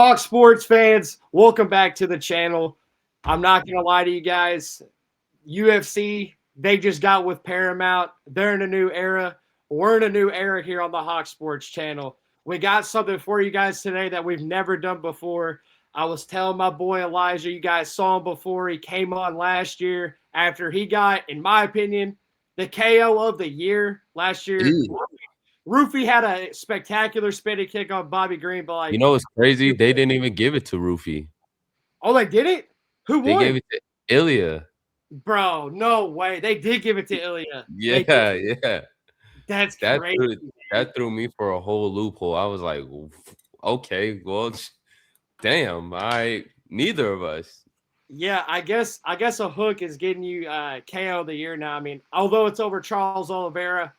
Talk sports fans, welcome back to the channel. I'm not going to lie to you guys. UFC, they just got with Paramount. They're in a new era. We're in a new era here on the Hawk Sports channel. We got something for you guys today that we've never done before. I was telling my boy Elijah, you guys saw him before. He came on last year after he got, in my opinion, the KO of the year last year. Roofy had a spectacular spinning kick on Bobby Green, but You know what's crazy? They didn't even give it to Roofy. oh, they did it? Who They won? gave it to Ilya. Bro, no way. They did give it to Ilya. Yeah. That's That crazy. threw me for a whole loophole. I was like, okay, well, damn. Neither of us. Yeah, I guess a hook is getting you KO of the year now. I mean, although it's over Charles Oliveira,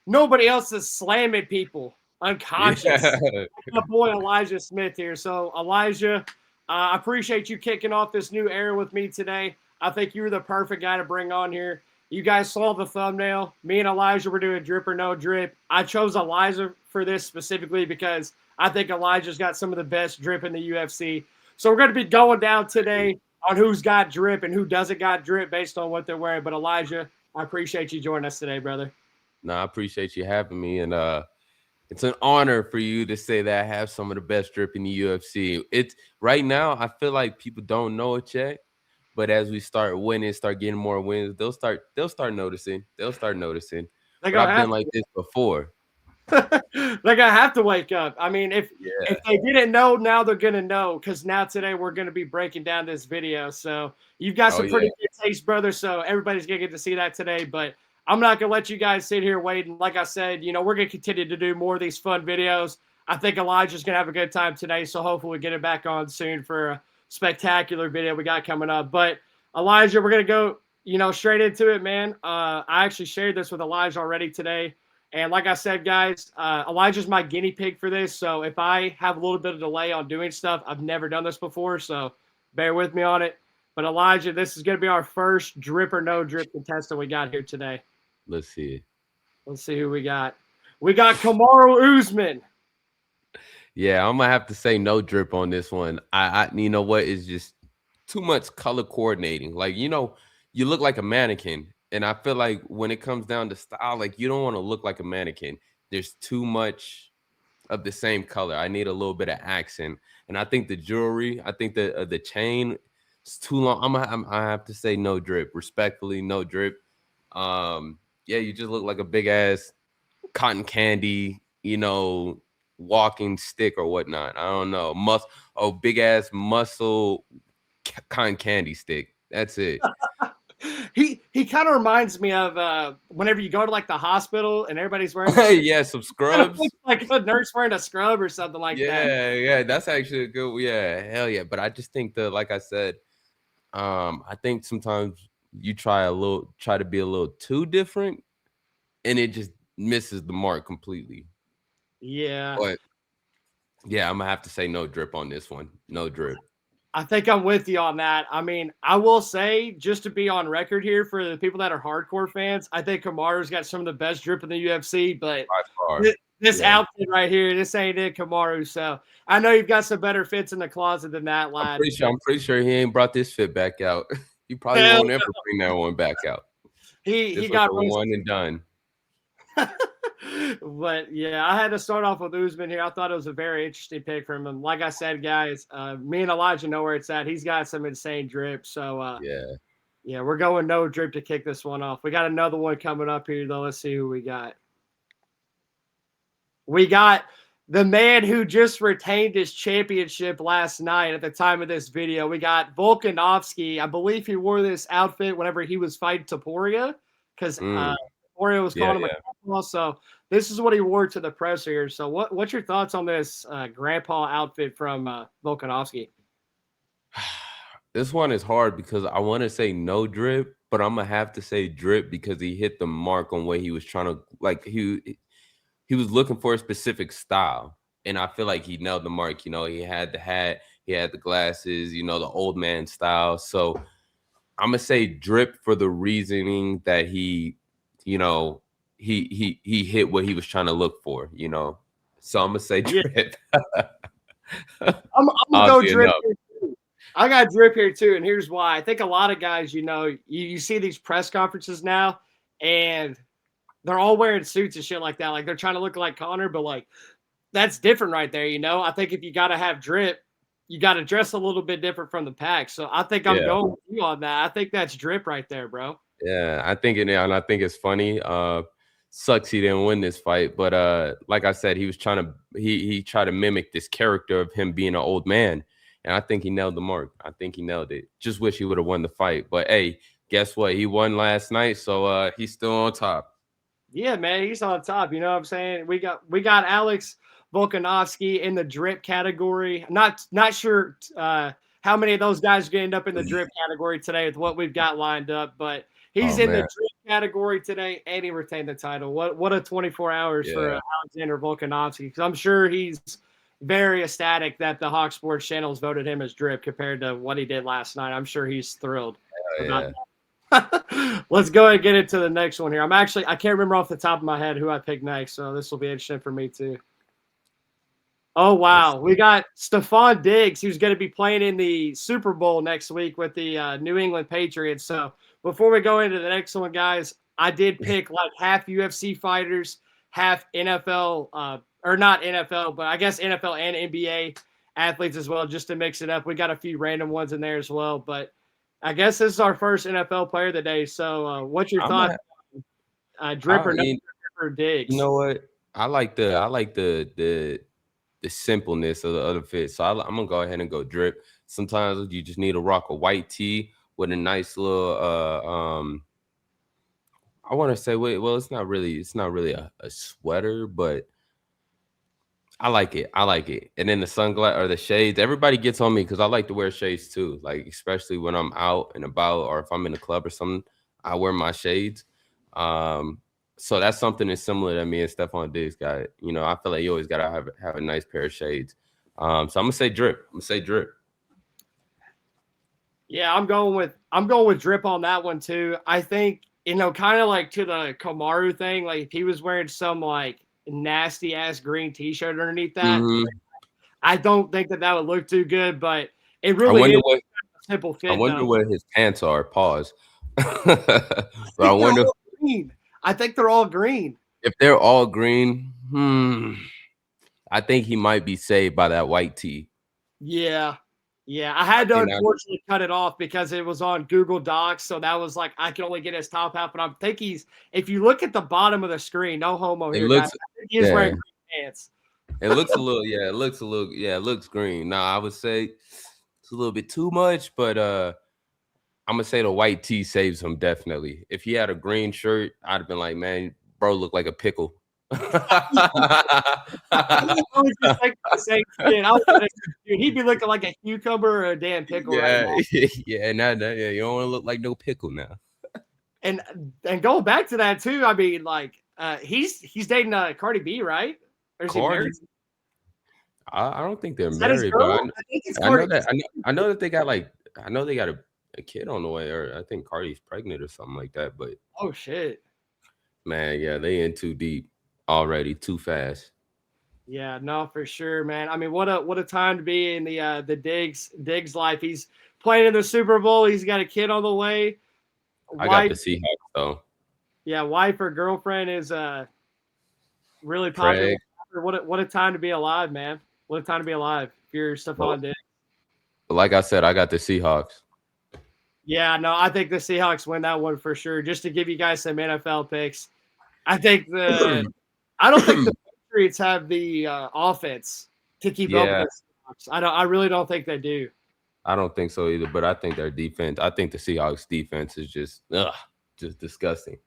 nobody else is slamming people unconscious. Yeah. My boy Elijah Smith here. So Elijah, I appreciate you kicking off this new era with me today. I think you're the perfect guy to bring on here. You guys saw the thumbnail. Me and Elijah were doing drip or no drip. I chose Elijah for this specifically because I think Elijah's got some of the best drip in the UFC. So we're going to be going down today on who's got drip and who doesn't got drip based on what they're wearing. But Elijah, I appreciate you joining us today, brother. No, I appreciate you having me. And it's an honor for you to say that I have some of the best drip in the UFC. It's right now, I feel like people don't know it yet. But as we start winning, start getting more wins, they'll start noticing. They'll start noticing. But I've been like this before. They're gonna have to wake up. I mean, if they didn't know, now they're gonna know, because now today we're gonna be breaking down this video. So you've got some pretty good taste, brother. So everybody's gonna get to see that today. But I'm not gonna let you guys sit here waiting. Like I said, we're gonna continue to do more of these fun videos. I think Elijah's gonna have a good time today. So hopefully we get it back on soon for a spectacular video we got coming up. But Elijah, we're gonna go, straight into it, man. I actually shared this with Elijah already today. And like I said, guys, Elijah's my guinea pig for this. So if I have a little bit of delay on doing stuff, I've never done this before, so bear with me on it. But Elijah, this is going to be our first drip or no drip contestant we got here today. Let's see. Let's see who we got. We got Kamaru Usman. Yeah, I'm gonna have to say no drip on this one. I you know what, is just too much color coordinating. Like, you look like a mannequin. And I feel like when it comes down to style, like, you don't want to look like a mannequin. There's too much of the same color. I need a little bit of accent. And I think the jewelry, I think the chain is too long. I have to say no drip. Respectfully, no drip. Yeah, you just look like a big ass cotton candy, walking stick or whatnot. I don't know. Big ass muscle cotton candy stick. That's it. He kind of reminds me of whenever you go to like the hospital and everybody's wearing some scrubs, like a nurse wearing a scrub or something like that. Yeah, that's actually a good. Yeah, hell yeah. But I just think that, like I said, I think sometimes you try to be a little too different, and it just misses the mark completely. Yeah. But yeah, I'm gonna have to say no drip on this one. No drip. I think I'm with you on that. I mean, I will say, just to be on record here for the people that are hardcore fans, I think Kamaru's got some of the best drip in the UFC, but this outfit right here, this ain't it, Kamaru. So I know you've got some better fits in the closet than that, lad. I'm pretty sure he ain't brought this fit back out. He probably won't ever bring that one back out. He got one and done. But yeah, I had to start off with Usman here. I thought it was a very interesting pick from him. Like I said, guys, me and Elijah know where it's at. He's got some insane drip. So yeah, we're going no drip to kick this one off. We got another one coming up here, though. Let's see who we got. We got the man who just retained his championship last night at the time of this video. We got Volkanovski. I believe he wore this outfit whenever he was fighting Topuria, because Topuria was calling him a grandpa. So this is what he wore to the press here. So what's your thoughts on this grandpa outfit from Volkanovski? This one is hard because I want to say no drip, but I'm gonna have to say drip because he hit the mark on what he was trying to, like, he was looking for a specific style, and I feel like he nailed the mark. He had the hat, he had the glasses, the old man style. So I'm gonna say drip for the reasoning that he hit what he was trying to look for. So I'm gonna say drip. I'm gonna go Oddly drip enough. here too. I got drip here too, and here's why. I think a lot of guys, you see these press conferences now, and they're all wearing suits and shit like that. Like they're trying to look like Connor, but like that's different right there. I think if you got to have drip, you got to dress a little bit different from the pack. So I think I'm Yeah. going with you on that. I think that's drip right there, bro. Yeah, and I think it's funny. Sucks he didn't win this fight, but like I said, he was trying to he tried to mimic this character of him being an old man, and I think he nailed the mark. I think he nailed it. Just wish he would have won the fight, but hey, guess what? He won last night, so he's still on top. Yeah, man, he's on top. You know what I'm saying? We got Alex Volkanovski in the drip category. Not sure how many of those guys are going to end up in the drip category today with what we've got lined up, but he's Oh in the man, drip category today, and he retained the title. What a 24 hours for yeah, Alexander Volkanovski, because I'm sure he's very ecstatic that the Hawk Sports channels voted him as drip compared to what he did last night. I'm sure he's thrilled about yeah. that. Let's go ahead and get into the next one here. I can't remember off the top of my head who I picked next, so this will be interesting for me too. Oh wow, we got Stephon Diggs, who's going to be playing in the Super Bowl next week with the New England Patriots. So before we go into the next one, guys, I did pick like half UFC fighters, half NFL, or not NFL, but I guess NFL and NBA athletes as well, just to mix it up. We got a few random ones in there as well, but I guess this is our first NFL player of the day. So, what's your thoughts? Drip or no drip or Diggs? You know what? I like the simpleness of the other fit. So I'm gonna go ahead and go drip. Sometimes you just need to rock a white tee with a nice little I want to say well it's not really a sweater, but I like it. I like it. And then the sunglasses or the shades. Everybody gets on me because I like to wear shades too. Like especially when I'm out and about or if I'm in a club or something, I wear my shades. Um, so that's something that's similar that me and Stephon Diggs got. You know, I feel like you always gotta have a nice pair of shades. So I'm gonna say drip. I'm gonna say drip. Yeah, I'm going with drip on that one too. I think, kind of like to the Kamaru thing, like if he was wearing some like nasty ass green t-shirt underneath that, Mhm. I don't think that would look too good, but it I really wonder is what a simple I fit wonder though. what his pants are. Pause. I But I think they're wonder all green. I think they're all green. if they're all green. I think he might be saved by that white tee. Yeah. Yeah. I had to think that unfortunately cut it off because it was on Google Docs. So that was like, I can only get his top half. But I think if you look at the bottom of the screen, no homo it here, guys. looks I think he is yeah. wearing green pants. It looks a little, it looks green. Nah, I would say it's a little bit too much, but I'm gonna say the white tee saves him definitely. If he had a green shirt, I'd have been like, man, bro, look like a pickle. I was just thinking the same shit. I was like, dude, he'd be looking like a cucumber or a damn pickle right Yeah, now. yeah, yeah, you don't want to look like no pickle now. And going back to that too, I mean, like, he's dating Cardi B, right? Or is he Cardi, married? I don't think they're Is that his married, but girl? I think it's I know Cardi. that I know that they got like I know they got a kid on the way, or I think Cardi's pregnant or something like that. But Oh shit. man, yeah, they in too deep already, too fast. Yeah, no, for sure, man. I mean, what a time to be in the Diggs life. He's playing in the Super Bowl. He's got a kid on the way. I got Wife, the Seahawks though. yeah, wife or girlfriend is really popular. Craig. What a time to be alive, man. What a time to be alive. If you're Well, Stephon Diggs. but like I said, I got the Seahawks. Yeah, no, I think the Seahawks win that one for sure. Just to give you guys some NFL picks, I think I don't think the Patriots have the offense to keep up with Yeah, the Seahawks. I really don't think they do. I don't think so either. But I think their defense. I think the Seahawks defense is just disgusting.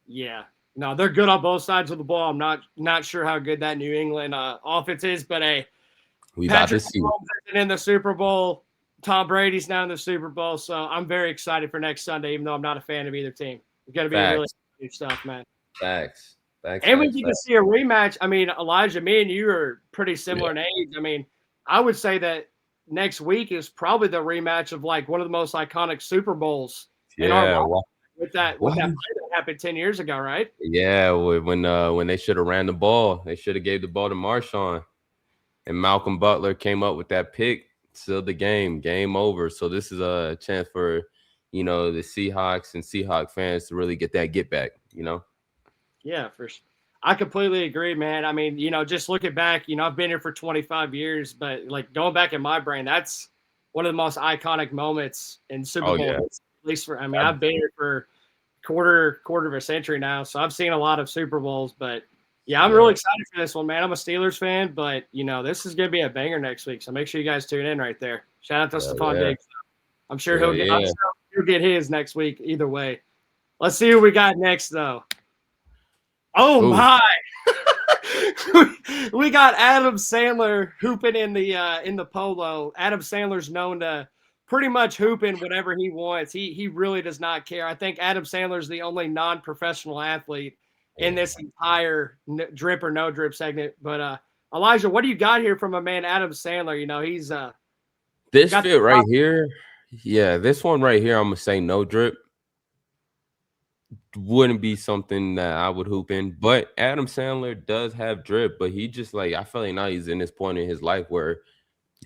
Yeah. No, they're good on both sides of the ball. I'm not sure how good that New England offense is, but hey, We about to Patrick see. Mahomes isn't in the Super Bowl. Tom Brady's now in the Super Bowl, so I'm very excited for next Sunday, even though I'm not a fan of either team. It's going to be really Facts, good stuff, man. facts, facts, And we facts, get to facts. see a rematch. I mean, Elijah, me and you are pretty Yeah, similar in age. I mean, I would say that next week is probably the rematch of like one of the most iconic Super Bowls in our yeah. life with Why that did play that happened 10 years ago, right? Yeah, when they should have ran the ball, they should have gave the ball to Marshawn. and Malcolm Butler came up with that pick, sealed the game over. So this is a chance for, the Seahawks and Seahawk fans to really get that get back, Yeah, for sure. I completely agree, man. I mean, just looking back, I've been here for 25 years, but like going back in my brain, that's one of the most iconic moments in Super Bowl. Yeah. At least I've been here for quarter of a century now, so I've seen a lot of Super Bowls. But yeah, I'm really excited for this one, man. I'm a Steelers fan, but this is gonna be a banger next week. So make sure you guys tune in right there. Shout out to Stephon Diggs. I'm sure he'll get his next week either way. Let's see who we got next, though. Oh my! We got Adam Sandler hooping in the polo. Adam Sandler's known to pretty much hooping whatever he wants. He really does not care. I think Adam Sandler's the only non-professional athlete in this entire drip or no drip segment. But Elijah, what do you got here from a man Adam Sandler? He's this fit right here. Yeah, this one right here, I'm gonna say no drip. Wouldn't be something that I would hoop in, but Adam Sandler does have drip, but he just I feel like now he's in this point in his life where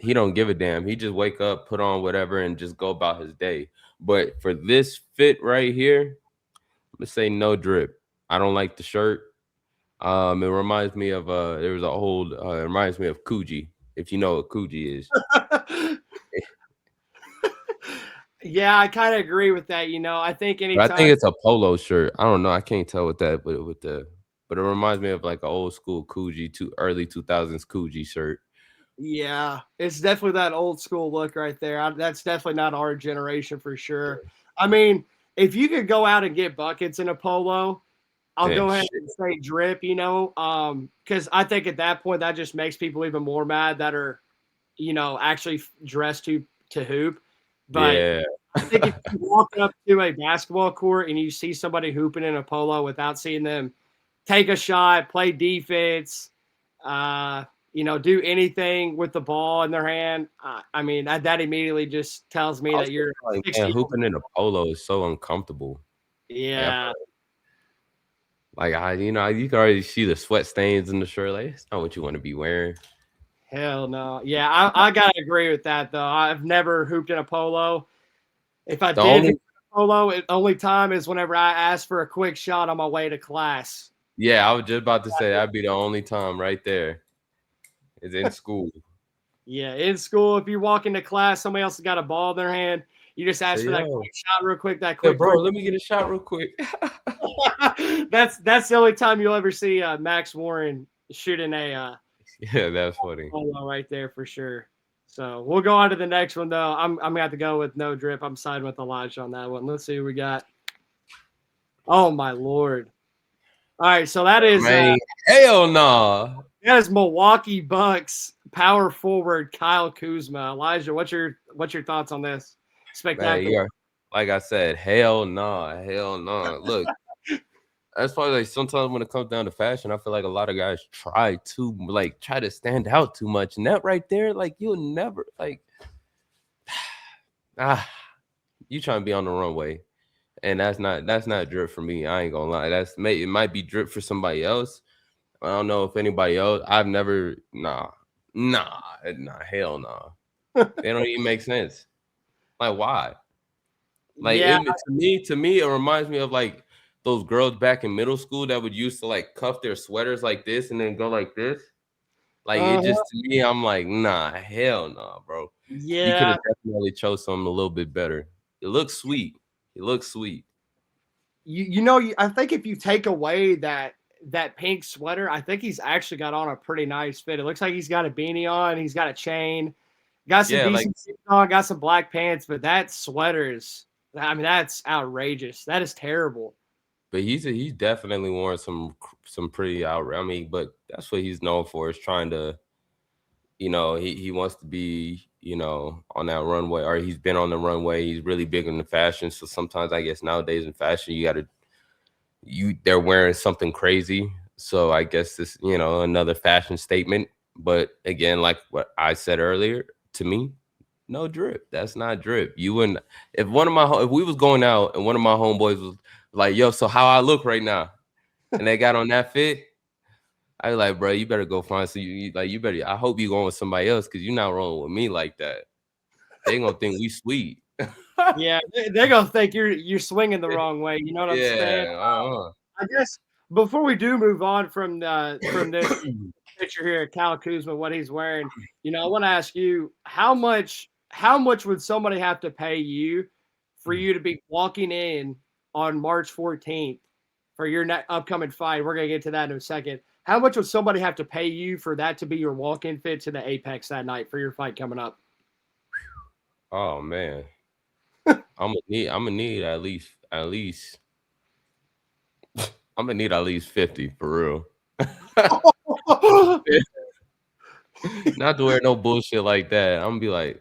he don't give a damn. He just wake up, put on whatever, and just go about his day. But for this fit right here, I'm gonna say no drip. I don't like the shirt. It reminds me of there was an old it reminds me of Coogee, if you know what Coogee is. Yeah, I kind of agree with that. I think I think it's a polo shirt. I don't know. I can't tell with that, but it reminds me of like an old school Coogee, early 2000s Coogee shirt. Yeah, it's definitely that old school look right there. That's definitely not our generation for sure. I mean, if you could go out and get buckets in a polo, I'll go ahead and say drip, because I think at that point that just makes people even more mad that are, actually dressed to hoop. But I think if you walk up to a basketball court and you see somebody hooping in a polo without seeing them take a shot, play defense, do anything with the ball in their hand, I mean, that immediately just tells me that you're hooping in a polo is so uncomfortable. Yeah. You can already see the sweat stains in the shirt. Like, it's not what you want to be wearing. Hell no. Yeah, I gotta agree with that though. I've never hooped in a polo. If I did hoop in a polo, the only time is whenever I ask for a quick shot on my way to class. Yeah, I was just about to say that'd be the only time right there. Is in school. Yeah, in school, if you walk into class, somebody else has got a ball in their hand. You just ask for that quick shot real quick. Let me get a shot real quick. That's the only time you'll ever see Max Warren shooting a. Yeah, that's funny. Right there for sure. So we'll go on to the next one though. I'm gonna have to go with no drip. I'm siding with Elijah on that one. Let's see who we got. Oh my lord! All right, so that is hell no. That is Milwaukee Bucks power forward Kyle Kuzma. Elijah, what's your thoughts on this? Spectacular. Man, like I said, hell no. Look, as far as like sometimes when it comes down to fashion, I feel like a lot of guys try to stand out too much. And that right there, like you'll never you trying to be on the runway. And that's not drip for me. I ain't gonna lie. It might be drip for somebody else. I don't know if anybody else. I've never hell no. They don't even make sense. Like why? Like to me, it reminds me of like those girls back in middle school that would used to like cuff their sweaters like this and then go like this. Like it just to me, I'm like, nah, hell no, bro. Yeah, you could have definitely chose something a little bit better. It looks sweet. I think if you take away that pink sweater, I think he's actually got on a pretty nice fit. It looks like he's got a beanie on, he's got a chain, got some decent on, got some black pants, but that sweater that's outrageous. That is terrible. But he's definitely worn some pretty outrageous. I mean, but that's what he's known for, is trying to, he wants to be, on that runway, or he's been on the runway. He's really big into fashion. So sometimes I guess nowadays in fashion, they're wearing something crazy. So I guess this, another fashion statement. But again, like what I said earlier, to me, no drip. That's not drip. You wouldn't. If we was going out and one of my homeboys was like, yo, so how I look right now, and they got on that fit, I like, bro, you better go find some. You better. I hope you going with somebody else because you're not rolling with me like that. They gonna think we sweet. Yeah, they're gonna think you're swinging the wrong way. You know what I'm saying? Yeah. I guess before we do move on from this picture here of Kyle Kuzma, what he's wearing, I want to ask you how much would somebody have to pay you for you to be walking in on March 14th for your upcoming fight? We're gonna get to that in a second. How much would somebody have to pay you for that to be your walk-in fit to the Apex that night for your fight coming up? Oh man, I'm gonna need at least I'm gonna need at least 50 for real. Not to wear no bullshit like that. I'm gonna be like,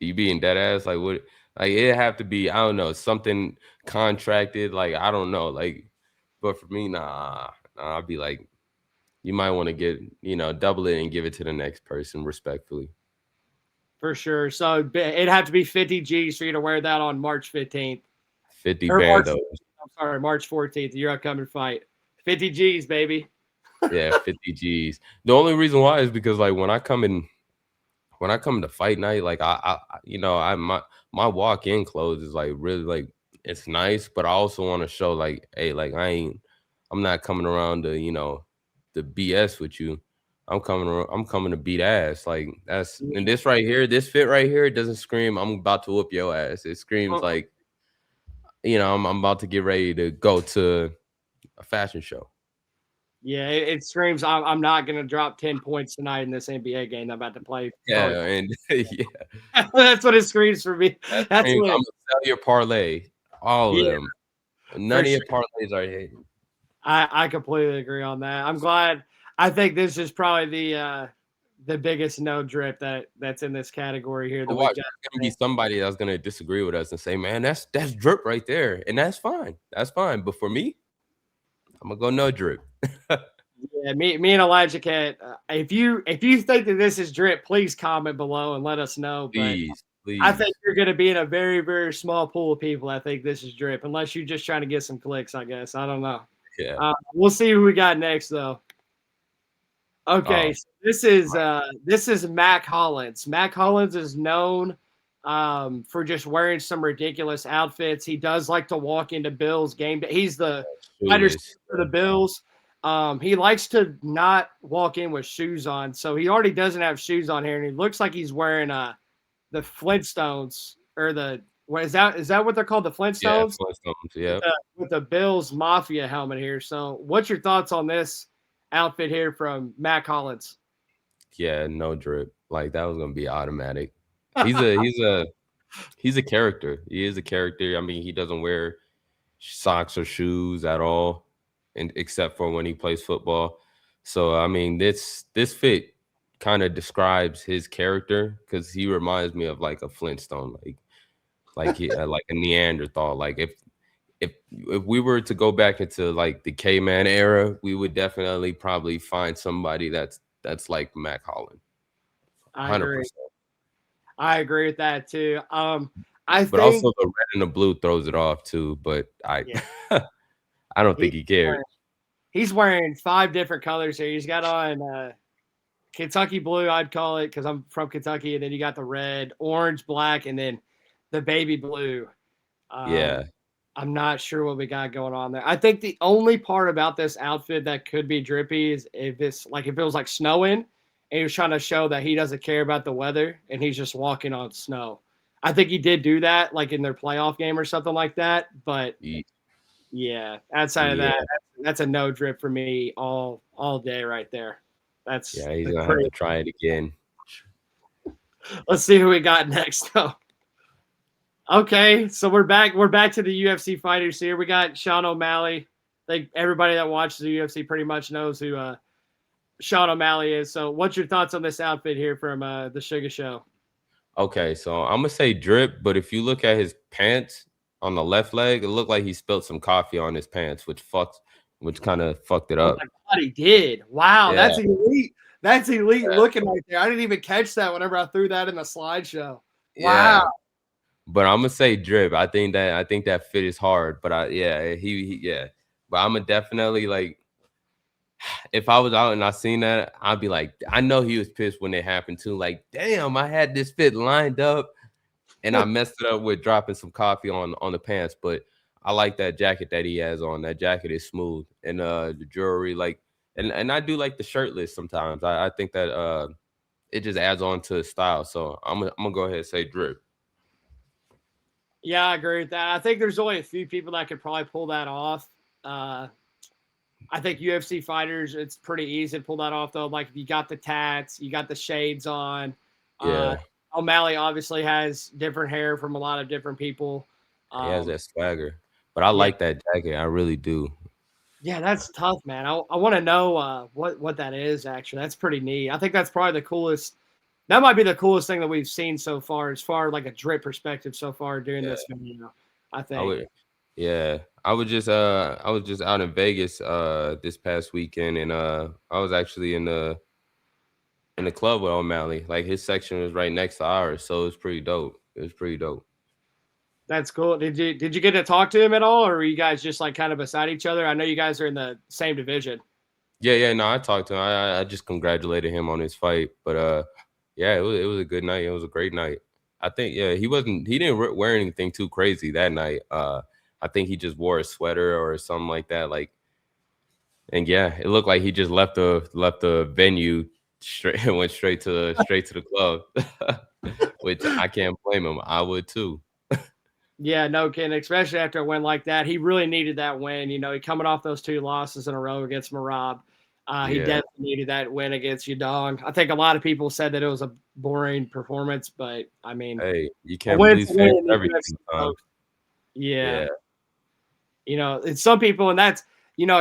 you being dead ass? Like what? Like it have to be, I don't know, something contracted. Like I don't know. Like, but for me, nah. I'll be like, you might want to get, double it and give it to the next person respectfully. For sure. So it'd have to be 50 G's for you to wear that on March 15th. 50 Or band March, though. I'm sorry, March 14th, your upcoming fight. 50 G's, baby. Yeah, 50 G's. The only reason why is because like when I come to fight night, like my walk-in clothes is like really like it's nice, but I also want to show like, hey, like I'm not coming around to, the BS with you. I'm coming to beat ass. Like that's and this right here, this fit right here, it doesn't scream I'm about to whoop your ass. It screams like, I'm about to get ready to go to a fashion show. Yeah, it screams I'm not gonna drop 10 points tonight in this NBA game I'm about to play. Yeah, and yeah. That's what it screams for me. That's I'm what gonna sell your parlay. All of them. None of your parlays are hitting. I completely agree on that. I'm glad. I think this is probably the biggest no drip that's in this category here. There's gonna be somebody that's gonna disagree with us and say, man, that's drip right there. And that's fine. That's fine. But for me, I'm gonna go no drip. Yeah, me and Elijah Cat. If you think that this is drip, please comment below and let us know. Please. I think you're going to be in a very, very small pool of people. I think this is drip, unless you're just trying to get some clicks. I guess I don't know. Yeah. We'll see who we got next, though. Okay, so this is Mack Hollins. Mack Hollins is known for just wearing some ridiculous outfits. He does like to walk into Bills game day. He's the fighter for the Bills. He likes to not walk in with shoes on, so he already doesn't have shoes on here, and he looks like he's wearing the Flintstones or what is that? Is that what they're called? The Flintstones? Yeah, Flintstones, yeah. With the Bills Mafia helmet here. So, what's your thoughts on this outfit here from Mack Hollins? Yeah, no drip. Like that was gonna be automatic. He's a character. He is a character. I mean, he doesn't wear socks or shoes at all, and except for when he plays football. So I mean, this fit kind of describes his character because he reminds me of like a Flintstone, like he like a Neanderthal. Like if we were to go back into like the caveman era, we would definitely probably find somebody that's like Mack Hollins. 100%. I agree with that too. But also the red and the blue throws it off too. But I don't think he cares. He's wearing 5 different colors here. He's got on Kentucky blue, I'd call it, because I'm from Kentucky, and then you got the red, orange, black, and then the baby blue. Yeah. I'm not sure what we got going on there. I think the only part about this outfit that could be drippy is if it was like snowing and he was trying to show that he doesn't care about the weather and he's just walking on snow. I think he did do that like in their playoff game or something like that. But yeah, outside of that, that's a no drip for me all day right there. He's gonna have to try it again. Let's see who we got next though. Okay, so we're back to the UFC fighters here. We got Sean O'Malley. I think everybody that watches the UFC pretty much knows who Sean O'Malley is. So what's your thoughts on this outfit here from the Sugar Show? Okay, so I'm gonna say drip, but if you look at his pants on the left leg, it looked like he spilled some coffee on his pants, which kind of fucked it up. I thought he did. Wow, that's elite. That's elite looking right there. I didn't even catch that whenever I threw that in the slideshow. Wow. Yeah. But I'm gonna say drip. I think that fit is hard. But But I'm gonna definitely like if I was out and I seen that, I'd be like, I know he was pissed when it happened too. Like, damn, I had this fit lined up and I messed it up with dropping some coffee on the pants. But I like that jacket that he has on. That jacket is smooth. And the jewelry, like, and I do like the shirtless sometimes. I think that it just adds on to his style. So I'm gonna go ahead and say drip. Yeah, I agree with that. I think there's only a few people that could probably pull that off. I think UFC fighters, it's pretty easy to pull that off though. Like you got the tats, you got the shades on. Yeah. O'Malley obviously has different hair from a lot of different people. He has that swagger. But I Yeah, like that jacket. I really do. yeah, that's tough, man. I want to know what that is actually. That's pretty neat. I think that's probably the coolest. That might be the coolest thing that we've seen so far like a drip perspective so far during Yeah. this video. I I think. would yeah. I was just out in Vegas this past weekend and I was actually in the club with O'Malley. Like his section was right next to ours, so it was pretty dope. It was pretty dope. That's cool. Did you get to talk to him at all, or were you guys just like kind of beside each other? I know you guys are in the same division. Yeah, no, I talked to him. I just congratulated him on his fight, but yeah, it was a good night. It was a great night. I think yeah, he didn't wear anything too crazy that night. I think he just wore a sweater or something like that. Like, and yeah, it looked like he just left the venue straight went straight to the club, which I can't blame him. I would too. Yeah, no kidding. Especially after a win like that, he really needed that win. You know, he coming off those 2 losses in a row against Marab. He Yeah. definitely needed that win against Yudong. I think a lot of people said that it was a boring performance, but I mean, Hey, you a can't win's believe a fans win in the everything UFC, sometimes. folks. Yeah. Yeah, You know, it's some people, and that's,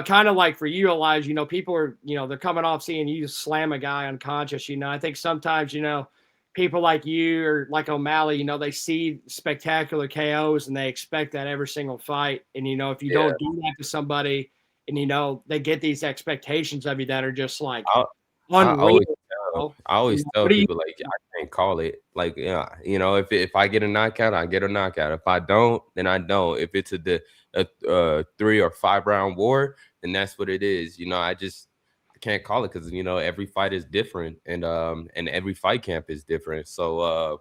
kind of like for you, Elijah, people are, they're coming off seeing you slam a guy unconscious. I think sometimes, people like you or like O'Malley, they see spectacular KOs and they expect that every single fight. And, if you yeah. don't do that to somebody and, they get these expectations of you that are just like I I unreal. always I always tell What do you, people like I can't call it. Like yeah, if I get a knockout, I get a knockout. If I don't, then I don't. If it's a 3 or 5 round war, then that's what it is. I can't call it because every fight is different and every fight camp is different. So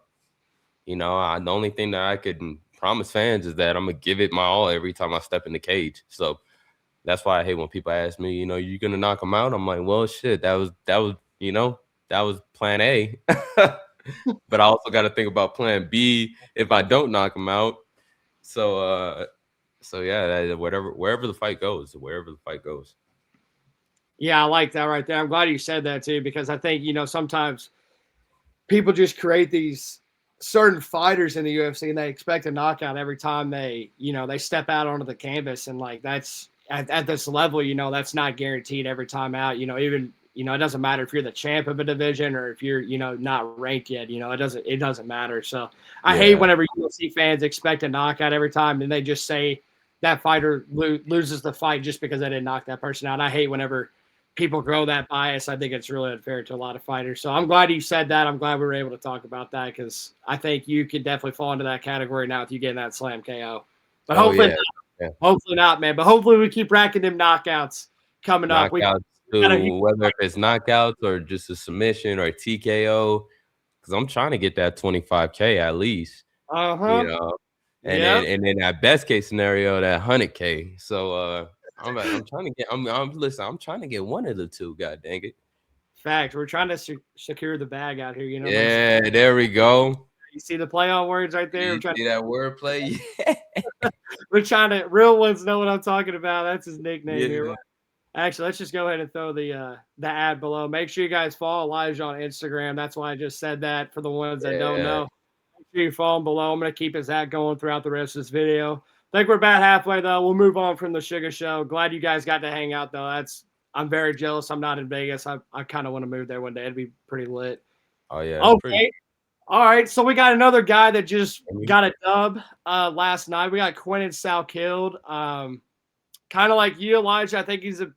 the only thing that I could promise fans is that I'm gonna give it my all every time I step in the cage. So that's why I hate when people ask me, you gonna knock him out? I'm like, well, shit, that was plan A. But I also got to think about plan B if I don't knock him out. So, yeah, wherever the fight goes, wherever the fight goes. yeah, I like that right there. I'm glad you said that too, because I think, sometimes people just create these certain fighters in the UFC and they expect a knockout every time they step out onto the canvas. And like, that's at this level, that's not guaranteed every time out, even, it doesn't matter if you're the champ of a division or if you're, not ranked yet, it doesn't matter. So I hate Yeah. whenever UFC fans expect a knockout every time and they just say that fighter loses the fight just because they didn't knock that person out. I hate whenever people grow that bias. I think it's really unfair to a lot of fighters. So I'm glad you said that. I'm glad we were able to talk about that because I think you could definitely fall into that category now if you get that slam KO. But Oh hopefully, yeah. Yeah. hopefully not, man. But hopefully we keep racking them knockouts coming up. Knockouts too, whether if it's knockouts or just a submission or a TKO, because I'm trying to get that 25K at least. You Uh-huh. know, and Yeah. then that best case scenario, that 100K. So I'm trying to get I'm trying to get one of the two. God dang it. Fact. We're trying to secure the bag out here, make Yeah, there we go. you see the play on words right there. You see that wordplay? We're trying to real ones know what I'm talking about. That's his nickname here. Yeah. Actually, let's just go ahead and throw the ad below. Make sure you guys follow Elijah on Instagram. That's why I just said that for the ones that don't Yeah. know. Make sure you follow him below. I'm going to keep his ad going throughout the rest of this video. I think we're about halfway, though. We'll move on from the Sugar Show. Glad you guys got to hang out, though. I'm very jealous. I'm not in Vegas. I kind of want to move there one day. It'd be pretty lit. Oh yeah. Okay. All right. So we got another guy that just got a dub last night. We got Quentin Salkilled. Kind of like you, Elijah. I think he's a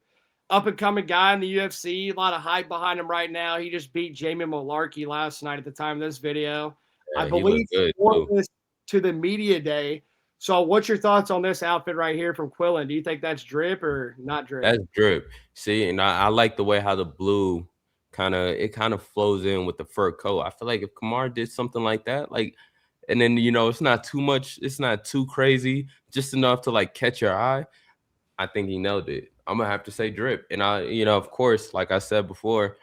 up-and-coming guy in the UFC. A lot of hype behind him right now. He just beat Jamie Mullarkey last night at the time of this video. Yeah, I he believe looked good he wore too. this to the media day. So, what's your thoughts on this outfit right here from Quillen? Do you think that's drip or not drip? That's drip. See, and I like the way how the blue kind of flows in with the fur coat. I feel like if Kamar did something like that, like, and then it's not too much, it's not too crazy, just enough to like catch your eye. I think he nailed it. I'm gonna have to say drip. And of course, like I said before,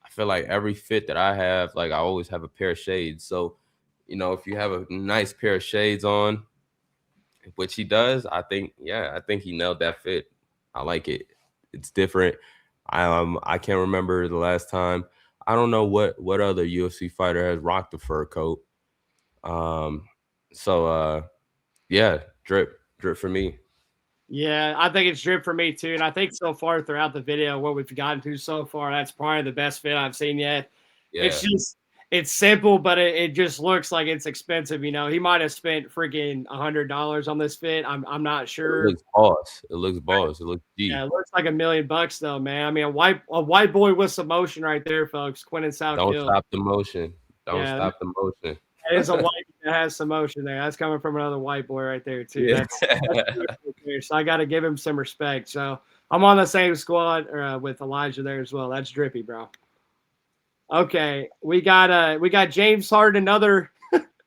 I feel like every fit that I have, like I always have a pair of shades. So, if you have a nice pair of shades on, which he does, I think he nailed that fit. I like it. It's different. I can't remember the last time. I don't know what other UFC fighter has rocked a fur coat. So yeah, drip for me. Yeah, I think it's drip for me too. And I think so far throughout the video, what we've gotten to so far, that's probably the best fit I've seen yet. Yeah. It's simple, but it just looks like it's expensive. He might have spent freaking $100 on this fit. I'm not sure. It looks boss. It looks boss. It looks deep. Yeah, it looks like $1 million though, man. I mean, a white boy with some motion right there, folks. Quinton Southkill. Don't stop the motion. Don't stop the motion. That is a white that has some motion there. That's coming from another white boy right there too. Yeah. So I got to give him some respect. So I'm on the same squad with Elijah there as well. That's drippy, bro. Okay, we got James Harden, another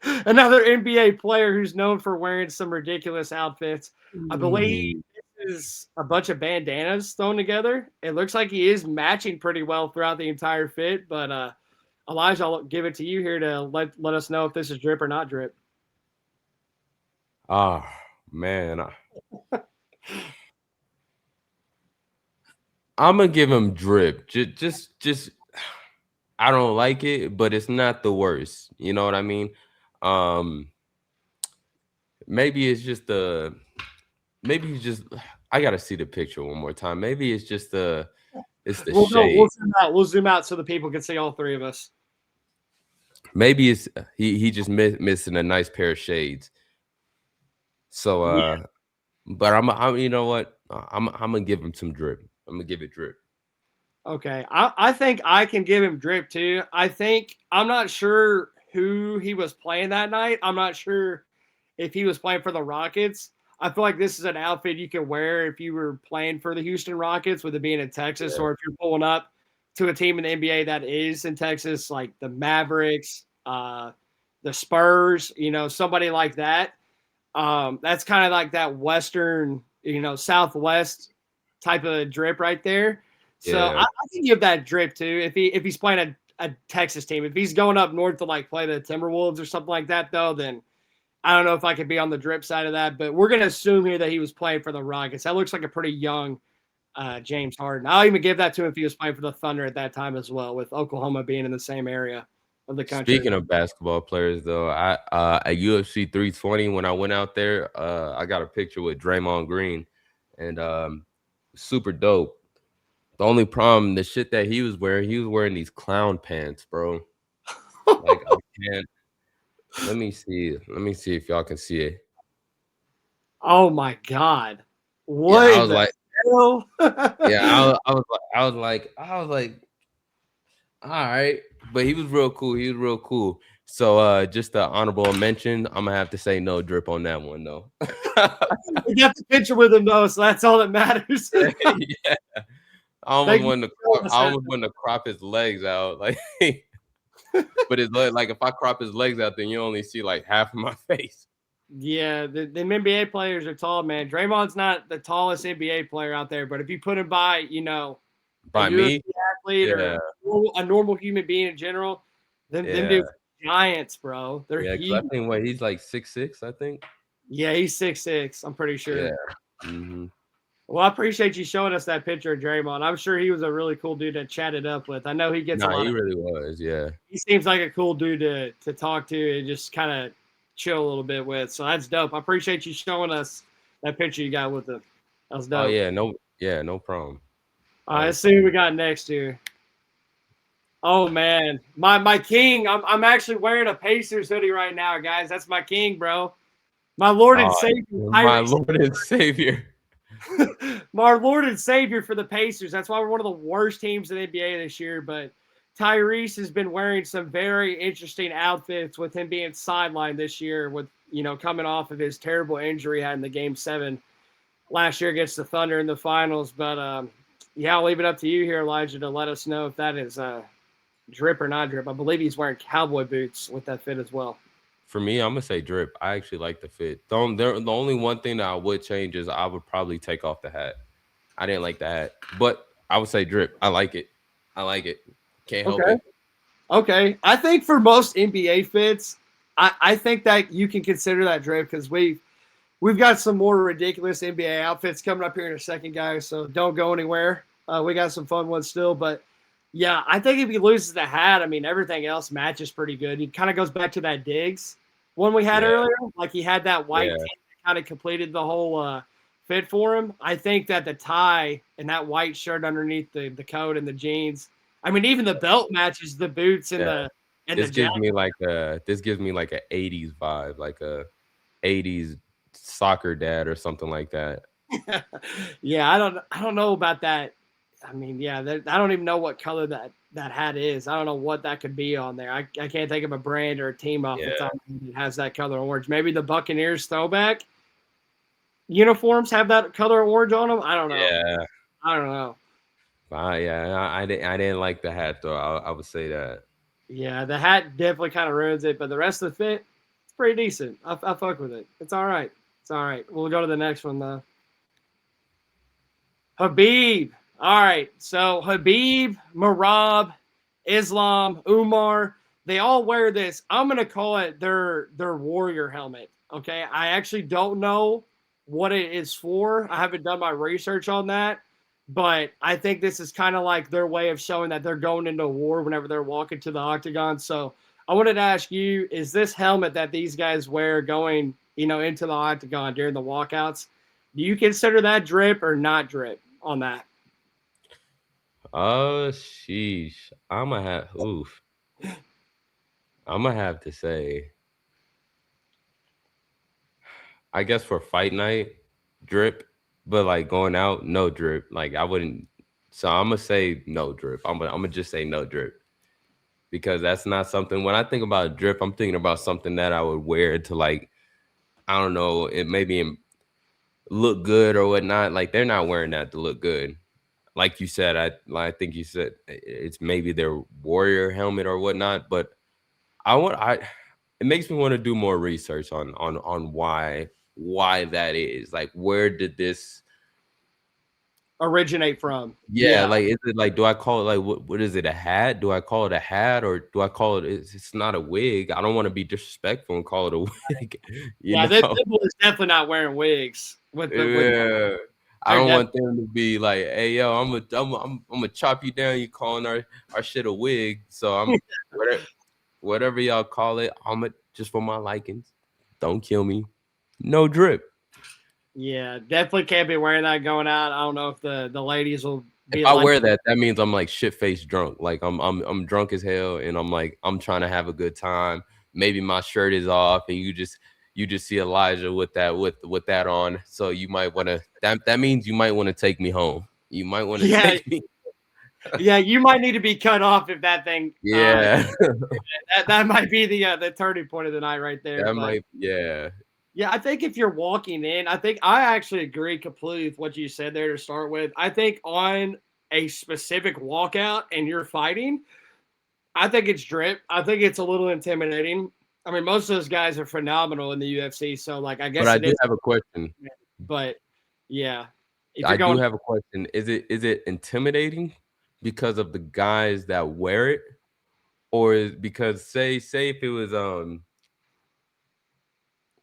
NBA player who's known for wearing some ridiculous outfits. I believe this is a bunch of bandanas thrown together. It looks like he is matching pretty well throughout the entire fit, but Elijah, I'll give it to you here to let us know if this is drip or not drip. Oh, man. I'm going to give him drip. Just I don't like it, but it's not the worst. You know what I mean? Maybe it's just maybe he's just, I got to see the picture one more time. Maybe it's just it's the shade. We'll zoom out so the people can see all three of us. Maybe it's he just missing a nice pair of shades. So yeah. But I'm you know what? I'm gonna give him some drip. I'm gonna give it drip. Okay. I think I can give him drip too. I'm not sure who he was playing that night. I'm not sure if he was playing for the Rockets. I feel like this is an outfit you can wear if you were playing for the Houston Rockets, with it being in Texas, or if you're pulling up to a team in the NBA that is in Texas, like the Mavericks, the Spurs, somebody like that. That's kind of like that Western, Southwest type of drip right there. So I can give that drip too. If he's playing a Texas team, if he's going up north to like play the Timberwolves or something like that, though, then I don't know if I could be on the drip side of that. But we're gonna assume here that he was playing for the Rockets. That looks like a pretty young James Harden. I'll even give that to him if he was playing for the Thunder at that time as well, with Oklahoma being in the same area of the country. Speaking of basketball players, though, I at UFC 320 when I went out there, I got a picture with Draymond Green, and super dope. The only problem, the shit that he was wearing these clown pants, bro. Like I can't. Let me see if y'all can see it. Oh my God! What? Yeah, I was like, yeah, I was like, all right, but he was real cool. So just an honorable mention. I'm gonna have to say no drip on that one though. We got the picture with him though, so that's all that matters. Yeah. I almost want to crop his legs out, like, but it's like if I crop his legs out, then you only see like half of my face. Yeah, the NBA players are tall, man. Draymond's not the tallest NBA player out there, but if you put him by, by me, athlete or a normal human being in general, them dudes are giants, bro. They're huge. I think he's like 6'6", I think. Yeah, he's 6'6". I'm pretty sure. Yeah. Mm-hmm. Well, I appreciate you showing us that picture of Draymond. I'm sure he was a really cool dude to chat it up with. I know he gets a lot. He really was, yeah. He seems like a cool dude to talk to and just kind of chill a little bit with. So that's dope. I appreciate you showing us that picture you got with him. That was dope. Oh yeah, no problem. All right, let's see what we got next here. Oh man, my king. I'm actually wearing a Pacers hoodie right now, guys. That's my king, bro. My Lord and Savior. My Lord and Savior. My Lord and Savior for the Pacers. That's why we're one of the worst teams in the NBA this year. But Tyrese has been wearing some very interesting outfits with him being sidelined this year with coming off of his terrible injury he had in the Game 7 last year against the Thunder in the finals. But yeah, I'll leave it up to you here, Elijah, to let us know if that is drip or not drip. I believe he's wearing cowboy boots with that fit as well. For me, I'm gonna say drip. I actually like the fit. The only one thing that I would change is I would probably take off the hat. I didn't like the hat, but I would say drip. I like it. I like it. Can't help it. Okay. I think for most NBA fits, I think that you can consider that drip because we've got some more ridiculous NBA outfits coming up here in a second, guys. So don't go anywhere. We got some fun ones still, but yeah, I think if he loses the hat, I mean everything else matches pretty good. He kind of goes back to that Diggs one we had earlier, like he had that white that kind of completed the whole fit for him. I think that the tie and that white shirt underneath the coat and the jeans. I mean, even the belt matches the boots and the this gives me like a 80s vibe, like a 80s soccer dad or something like that. Yeah, I don't know about that. I mean, yeah, I don't even know what color that hat is. I don't know what that could be on there. I can't think of a brand or a team off the top that has that color orange. Maybe the Buccaneers throwback uniforms have that color orange on them. I don't know. Yeah, I don't know. I didn't like the hat though. I would say that. Yeah, the hat definitely kind of ruins it, but the rest of the fit, it's pretty decent. I fuck with it. It's all right. It's all right. We'll go to the next one though. Habib. All right, so Habib, Merab, Islam, Umar, they all wear this. I'm going to call it their warrior helmet, okay? I actually don't know what it is for. I haven't done my research on that, but I think this is kind of like their way of showing that they're going into war whenever they're walking to the octagon. So I wanted to ask you, is this helmet that these guys wear going, into the octagon during the walkouts, do you consider that drip or not drip on that? Oh, sheesh. I'm gonna have to say, I guess for fight night, drip, but like going out, no drip. Like I wouldn't. So I'm gonna say no drip. I'm gonna just say no drip because that's not something. When I think about drip, I'm thinking about something that I would wear to like, I don't know, it maybe look good or whatnot. Like they're not wearing that to look good. Like you said, I think you said it's maybe their warrior helmet or whatnot, but it makes me want to do more research on why that is. Like, where did this originate from? Yeah, like is it like, do I call it like what is it, a hat? Do I call it a hat or do I call it it's not a wig? I don't want to be disrespectful and call it a wig. This people is definitely not wearing wigs with I don't want them to be like, hey yo, I'm gonna chop you down. You calling our shit a wig. So I'm whatever y'all call it, I'm just for my likings. Don't kill me. No drip. Yeah, definitely can't be wearing that going out. I don't know if the ladies will be. If I wear that means I'm like shit faced drunk. Like I'm drunk as hell and I'm trying to have a good time. Maybe my shirt is off and you just see Elijah with that on. So you might want to that means you might want to take me home. You might want to take me. Yeah, you might need to be cut off if that thing. Yeah, that might be the turning point of the night right there. That might, yeah. Yeah, I think if you're walking in, I actually agree completely with what you said there to start with. I think on a specific walkout and you're fighting, I think it's drip. I think it's a little intimidating. I mean, most of those guys are phenomenal in the UFC, so like I guess. But I do have a question. But yeah, I do have a question. Is it intimidating because of the guys that wear it, or is because say if it was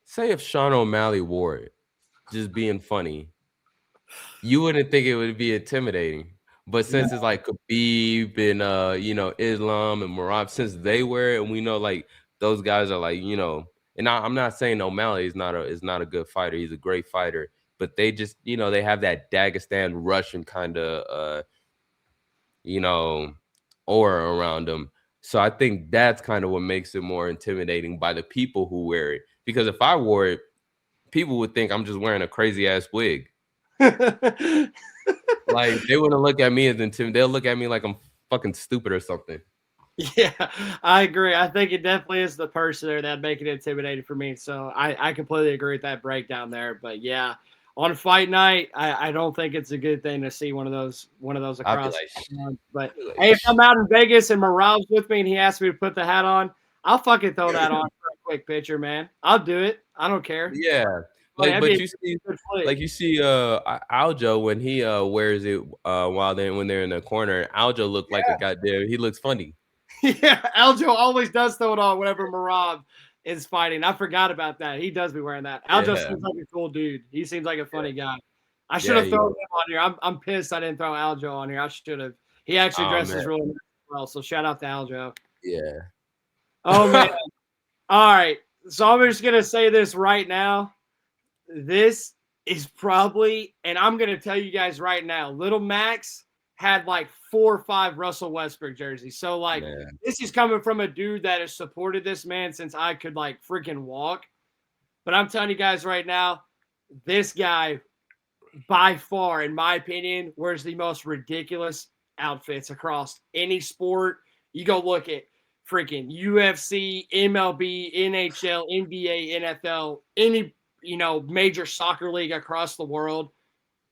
say if Sean O'Malley wore it, just being funny, you wouldn't think it would be intimidating. But since it's like Khabib and Islam and Merab, since they wear it, and we know like those guys are like, and I'm not saying O'Malley is not a good fighter. He's a great fighter, but they just, they have that Dagestan Russian kind of aura around them. So I think that's kind of what makes it more intimidating by the people who wear it. Because if I wore it, people would think I'm just wearing a crazy ass wig. Like they wouldn't look at me as intimidating. They'll look at me like I'm fucking stupid or something. Yeah, I agree. I think it definitely is the person there that make it intimidating for me. So I completely agree with that breakdown there. But yeah, on fight night, I don't think it's a good thing to see one of those I'll be across. like, But I'll be like, hey, if I'm out in Vegas and Morale's with me and he asks me to put the hat on, I'll fucking throw that on for a quick picture, man. I'll do it. I don't care. yeah. Funny, Like, that'd be but a you see, good flick. like you see, Aljo when he wears it when they're in the corner, Aljo looked like a goddamn. He looks funny. Yeah, Aljo always does throw it on whenever Marab is fighting. I forgot about that. He does be wearing that. Aljo Yeah, seems like a cool dude. He seems like a yeah, funny guy. I should yeah. have He thrown is. him on here. I'm pissed I didn't throw Aljo on here. I should have. He actually Oh dresses man, really nice as well. So shout out to Aljo. yeah. Oh man. All right. So I'm just gonna say this right now. This is probably, and I'm gonna tell you guys right now, Little Max had like 4 or 5 Russell Westbrook jerseys. So like Man, this is coming from a dude that has supported this man since I could like freaking walk. But I'm telling you guys right now, this guy by far, in my opinion, wears the most ridiculous outfits across any sport. You go look at freaking UFC, MLB, NHL, NBA, NFL, any major soccer league across the world.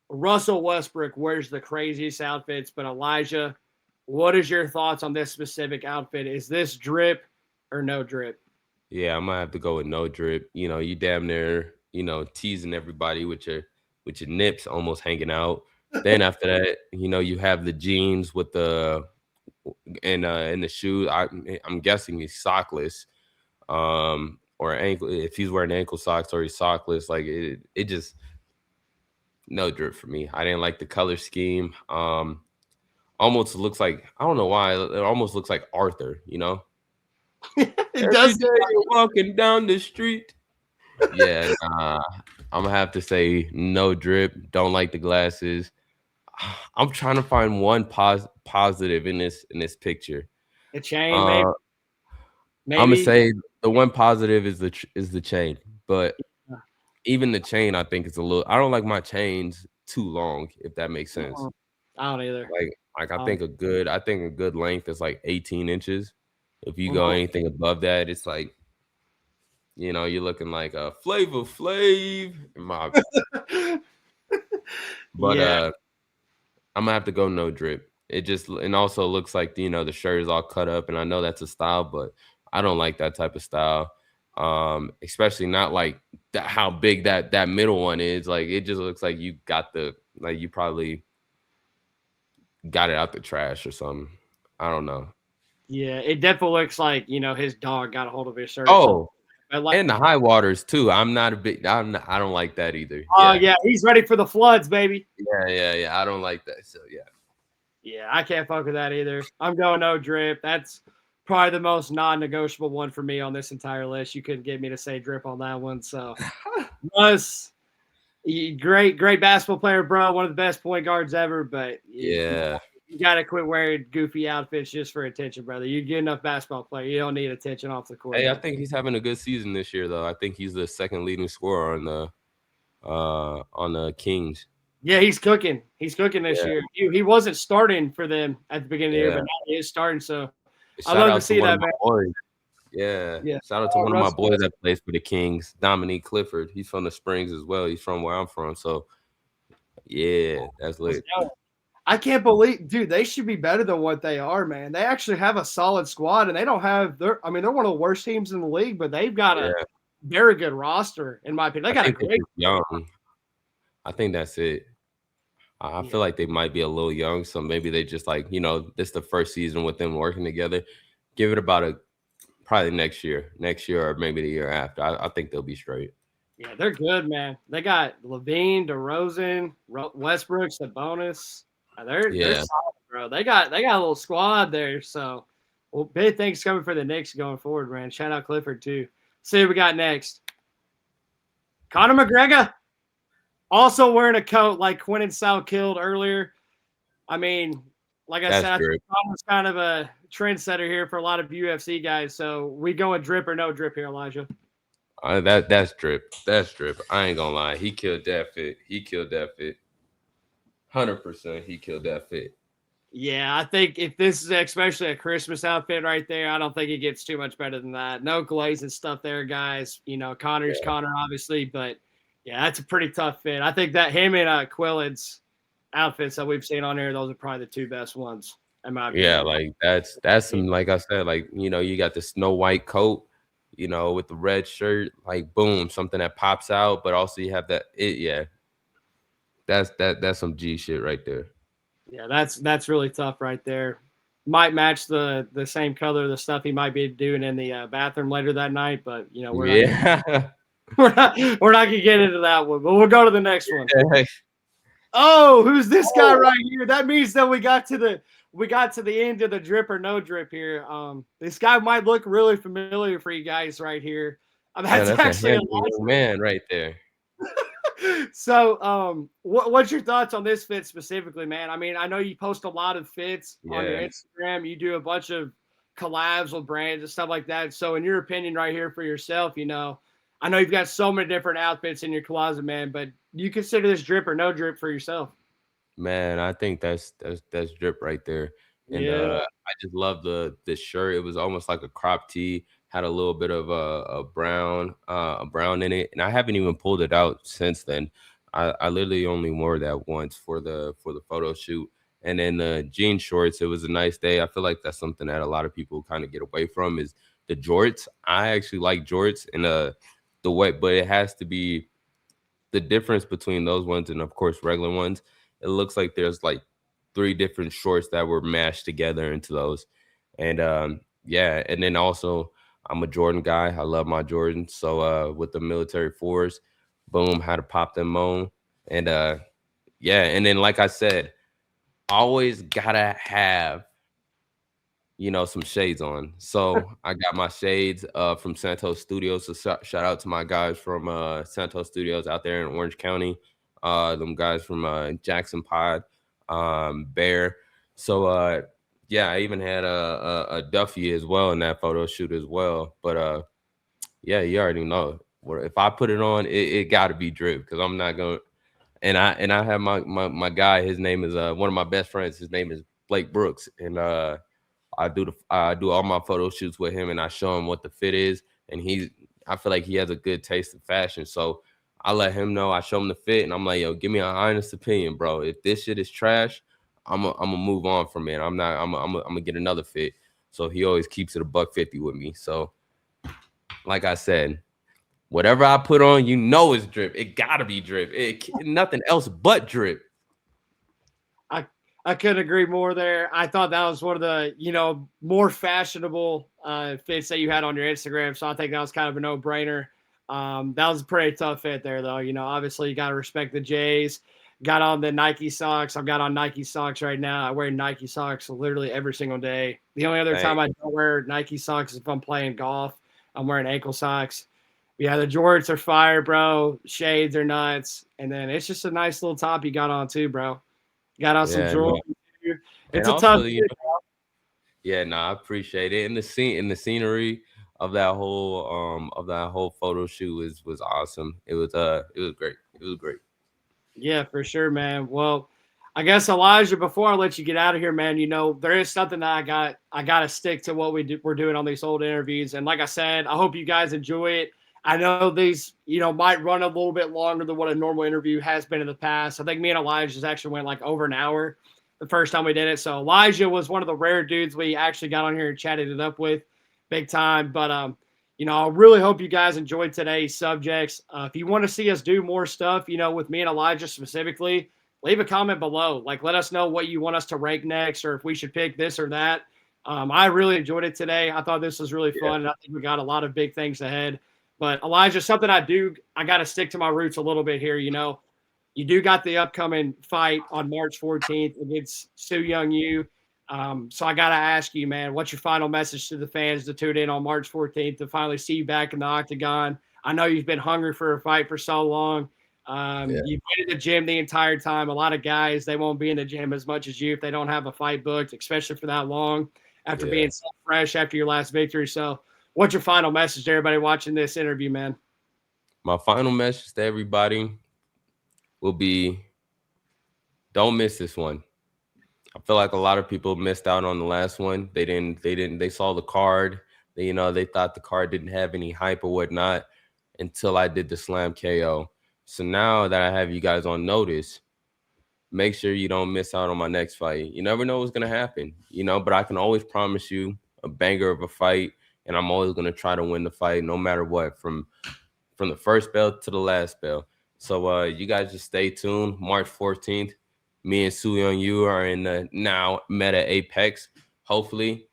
Russell Westbrook wears the craziest outfits. But Elijah, what is your thoughts on this specific outfit? Is this drip or no drip? yeah. I'm gonna have to go with no drip. You know, you damn near, teasing everybody with your nips almost hanging out. Then after that, you have the jeans with the and the shoes. I'm guessing he's sockless. Or ankle if he's wearing ankle socks or he's sockless. Like it just no drip for me. I didn't like the color scheme. Almost looks like I don't know why it almost looks like Arthur. It Every does. day you're walking down the street. Yeah, nah. I'm gonna have to say no drip. Don't like the glasses. I'm trying to find one positive in this picture. A chain, maybe. Uh, I'm gonna Maybe. say the one positive is the chain, but even the chain I think is a little. I don't like my chains too long, if that makes sense. I don't either. Like Um, I think a good length is like 18 inches. If you go mhm. anything above that, it's like you're looking like a Flavor Flav. But Yeah, I'm gonna have to go no drip. It just and also looks like the shirt is all cut up, and I know that's a style, but I don't like that type of style. Especially not like how big that middle one is. Like it just looks like you probably got it out the trash or something. I don't know. yeah. It definitely looks like his dog got a hold of his shirt or something. Oh, But like, and the high waters too. I don't like that either. oh Yeah. yeah, he's ready for the floods, baby. Yeah, yeah, yeah. I don't like that. So yeah. Yeah, I can't fuck with that either. I'm going no drip. That's probably the most non-negotiable one for me on this entire list. You couldn't get me to say drip on that one. So, Russ, great basketball player, bro. One of the best point guards ever. But Yeah. you got to quit wearing goofy outfits just for attention, brother. You're good enough basketball player. You don't need attention off the court. Hey, I Man. think he's having a good season this year, though. I think he's the second leading scorer on the Kings. Yeah, he's cooking. He's cooking this Yeah, year. He wasn't starting for them at the beginning of the year, yeah. but now he is starting. So I Shout love to out to see one of that, my man. boys. Yeah, Yeah. shout out to one of my Russell boys Westbrook. that plays for the Kings, Dominique Clifford. He's from the Springs as well. He's from where I'm from. So yeah, that's Let's lit. go. I can't believe, dude, they should be better than what they are, man. They actually have a solid squad, and they don't have they're one of the worst teams in the league, but they've got a Yeah, very good roster, in my opinion. They I got a think they're great just young. I think that's it. I yeah. feel like they might be a little young, so maybe they just this the first season with them working together. Give it about probably next year or maybe the year after. I think they'll be straight. Yeah, they're good, man. They got Levine, DeRozan, Westbrook, Sabonis. They're Yeah. solid, bro. They got a little squad there. So, well, big things coming for the Knicks going forward, man. Shout out Clifford too. See what we got next. Conor McGregor also wearing a coat like Quinn and Sal killed earlier. I mean, like I That's said, I think true. Conor's kind of a trendsetter here for a lot of UFC guys. So we going drip or no drip here, Elijah. That's drip. That's drip. I ain't gonna lie. He killed that fit. 100%. He killed that fit. Yeah, I think if this is especially a Christmas outfit right there, I don't think it gets too much better than that. No glazing stuff there, guys. You know, Connor's Yeah. Connor, obviously, but yeah, that's a pretty tough fit. I think that him and Quillen's outfits that we've seen on here, those are probably the two best ones, in my Yeah, opinion. like that's some, like I said, like, you know, you got the Snow White coat, you know, with the red shirt, like boom, something that pops out, but also you have that yeah. That's some G shit right there. Yeah, that's really tough right there. Might match the same color of the stuff he might be doing in the bathroom later that night, but you know we're not gonna Yeah. we're not gonna get into that one. But we'll go to the next one. Oh, who's this guy Oh, right here? That means that we got to the end of the drip or no drip here. This guy might look really familiar for you guys right here. man, That's that's a actually a handsome young man right there. so what's your thoughts on this fit specifically, man? I mean, I know you post a lot of fits on your Yeah. Instagram. You do a bunch of collabs with brands and stuff like that. So in your opinion right here for yourself, you know, I know you've got so many different outfits in your closet, man, but do you consider this drip or no drip for yourself? Man, I think that's drip right there. And Yeah. I just love the shirt. It was almost like a crop tee, had a little bit of a brown in it. And I haven't even pulled it out since then. I literally only wore that once for the photo shoot. And then the jean shorts, it was a nice day. I feel like that's something that a lot of people kind of get away from is the jorts. I actually like jorts and the way, but it has to be the difference between those ones and of course regular ones. It looks like there's like three different shorts that were mashed together into those. And yeah, and then also I'm a Jordan guy. I love my Jordans. So with the military fours, boom, had to pop them on. And yeah, and then like I said, always gotta have, you know, some shades on. So I got my shades from Santos Studios. So shout out to my guys from Santos Studios out there in Orange County. Them guys from Jackson Pod, Bear. So yeah, I even had a Duffy as well in that photo shoot as well. But yeah, you already know. If I put it on, it got to be drip because I'm not going. And I have my guy. His name is one of my best friends. His name is Blake Brooks, and I do all my photo shoots with him, and I show him what the fit is, and I feel like he has a good taste in fashion, so I let him know. I show him the fit, and I'm like, yo, give me an honest opinion, bro. If this shit is trash, I'm gonna move on from it. I'm gonna get another fit. So he always keeps it $150 with me. So like I said, whatever I put on, you know, it's drip. It gotta be drip. Nothing else but drip. I couldn't agree more there. I thought that was one of the, more fashionable fits that you had on your Instagram. So I think that was kind of a no brainer. That was a pretty tough fit there, though. You know, obviously you got to respect the Jays. Got on the Nike socks. I've got on Nike socks right now. I wear Nike socks literally every single day. The only other time I don't wear Nike socks is if I'm playing golf. I'm wearing ankle socks. Yeah, the jorts are fire, bro. Shades are nuts. And then it's just a nice little top you got on too, bro. Got on some Yeah, Jordan. no. And It's a tough also, you fit. know, yeah, no, I appreciate it. And the scenery of that whole photo shoot was awesome. It was great. It was great. Yeah, for sure, man. Well, I guess Elijah, before I let you get out of here, man, there is something that I gotta stick to what we're doing on these old interviews. And like I said, I hope you guys enjoy it. I know these, might run a little bit longer than what a normal interview has been in the past. I think me and Elijah actually went like over an hour the first time we did it. So Elijah was one of the rare dudes we actually got on here and chatted it up with big time. But I really hope you guys enjoyed today's subjects. If you want to see us do more stuff, with me and Elijah specifically, leave a comment below. Like, let us know what you want us to rank next, or if we should pick this or that. I really enjoyed it today. I thought this was really Yeah, fun, and I think we got a lot of big things ahead. But Elijah, something I got to stick to my roots a little bit here. You do got the upcoming fight on March 14th against Su Young Yu. So I got to ask you, man, what's your final message to the fans to tune in on March 14th to finally see you back in the octagon? I know you've been hungry for a fight for so long. yeah, You've been in the gym the entire time. A lot of guys, they won't be in the gym as much as you if they don't have a fight booked, especially for that long after yeah. being so fresh after your last victory. So what's your final message to everybody watching this interview, man? My final message to everybody will be don't miss this one. I feel like a lot of people missed out on the last one. They saw the card. They thought the card didn't have any hype or whatnot until I did the slam KO. So now that I have you guys on notice, make sure you don't miss out on my next fight. You never know what's going to happen, but I can always promise you a banger of a fight, and I'm always going to try to win the fight no matter what, from the first bell to the last bell. So you guys just stay tuned. March 14th, me and Su Young Yu are in the now Meta Apex. Hopefully,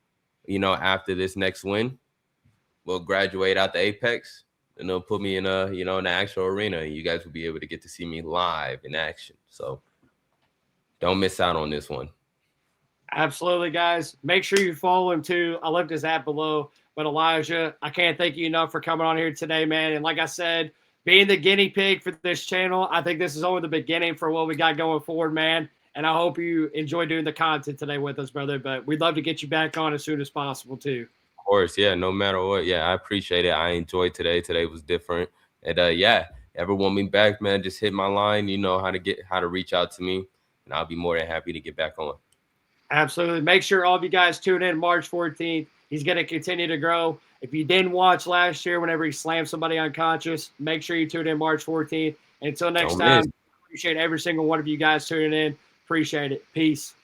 after this next win, we'll graduate out the Apex, and they'll put me in in the actual arena, and you guys will be able to get to see me live in action. So don't miss out on this one. Absolutely, guys. Make sure you follow him too. I left his app below. But Elijah, I can't thank you enough for coming on here today, man. And like I said, being the guinea pig for this channel, I think this is only the beginning for what we got going forward, man. And I hope you enjoy doing the content today with us, brother. But we'd love to get you back on as soon as possible, too. Of course, yeah. No matter what, yeah, I appreciate it. I enjoyed today. Today was different. And yeah, ever want me back, man, just hit my line. You know how to reach out to me, and I'll be more than happy to get back on. Absolutely. Make sure all of you guys tune in March 14th. He's going to continue to grow. If you didn't watch last year whenever he slammed somebody unconscious, make sure you tune in March 14th. And until next time, appreciate every single one of you guys tuning in. Appreciate it. Peace.